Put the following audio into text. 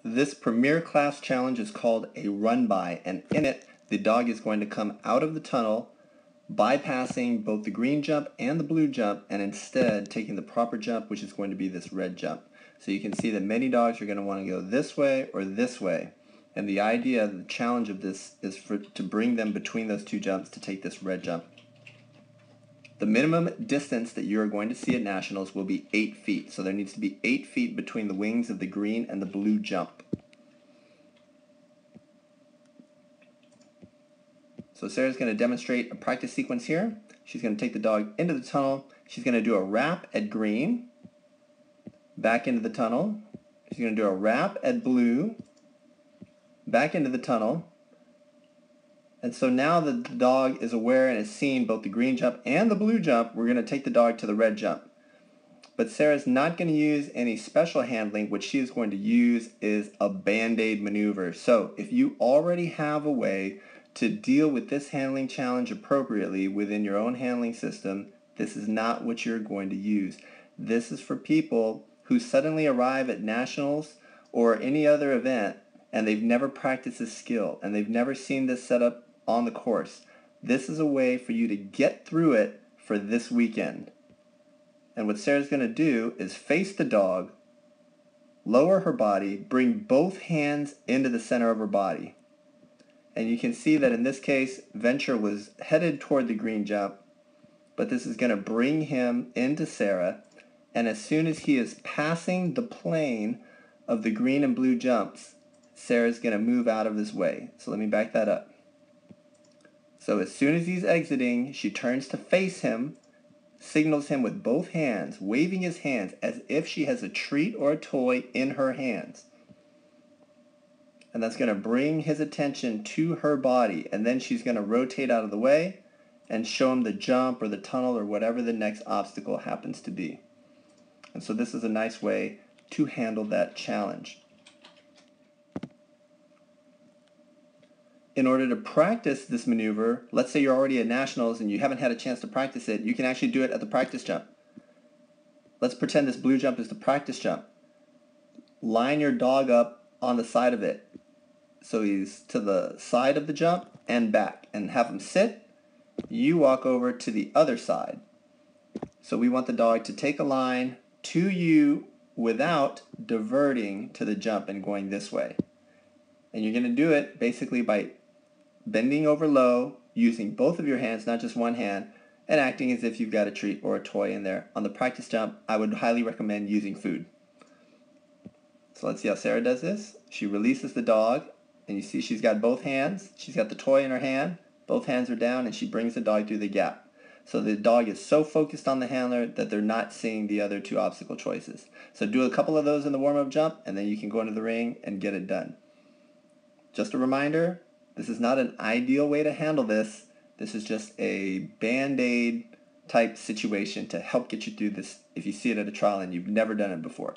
This Premier Class Challenge is called a run-by, and in it, the dog is going to come out of the tunnel, bypassing both the green jump and the blue jump, and instead taking the proper jump, which is going to be this red jump. So you can see that many dogs are going to want to go this way or this way. And the idea, the challenge of this is to bring them between those two jumps to take this red jump. The minimum distance that you're going to see at Nationals will be 8 feet. So there needs to be 8 feet between the wings of the green and the blue jump. So Sarah's going to demonstrate a practice sequence here. She's going to take the dog into the tunnel. She's going to do a wrap at green, back into the tunnel. She's going to do a wrap at blue, back into the tunnel. And so now the dog is aware and has seen both the green jump and the blue jump. We're going to take the dog to the red jump. But Sarah's not going to use any special handling. What she is going to use is a Band-Aid maneuver. So if you already have a way to deal with this handling challenge appropriately within your own handling system, this is not what you're going to use. This is for people who suddenly arrive at Nationals or any other event and they've never practiced this skill and they've never seen this set up on the course. This is a way for you to get through it for this weekend. And what Sarah's going to do is face the dog, lower her body, bring both hands into the center of her body. And you can see that in this case, Venture was headed toward the green jump, but this is going to bring him into Sarah. And as soon as he is passing the plane of the green and blue jumps, Sarah's going to move out of his way. So let me back that up. So as soon as he's exiting, she turns to face him, signals him with both hands, waving his hands as if she has a treat or a toy in her hands. And that's going to bring his attention to her body. And then she's going to rotate out of the way and show him the jump or the tunnel or whatever the next obstacle happens to be. And so this is a nice way to handle that challenge. In order to practice this maneuver, let's say you're already at Nationals and you haven't had a chance to practice it, you can actually do it at the practice jump. Let's pretend this blue jump is the practice jump. Line your dog up on the side of it. So he's to the side of the jump and back, and have him sit. You walk over to the other side. So we want the dog to take a line to you without diverting to the jump and going this way. And you're going to do it basically by bending over low, using both of your hands, not just one hand, and acting as if you've got a treat or a toy in there. On the practice jump, I would highly recommend using food. So let's see how Sarah does this. She releases the dog, and you see she's got both hands. She's got the toy in her hand. Both hands are down, and she brings the dog through the gap. So the dog is so focused on the handler that they're not seeing the other two obstacle choices. So do a couple of those in the warm-up jump, and then you can go into the ring and get it done. Just a reminder, this is not an ideal way to handle this. This is just a Band-Aid type situation to help get you through this if you see it at a trial and you've never done it before.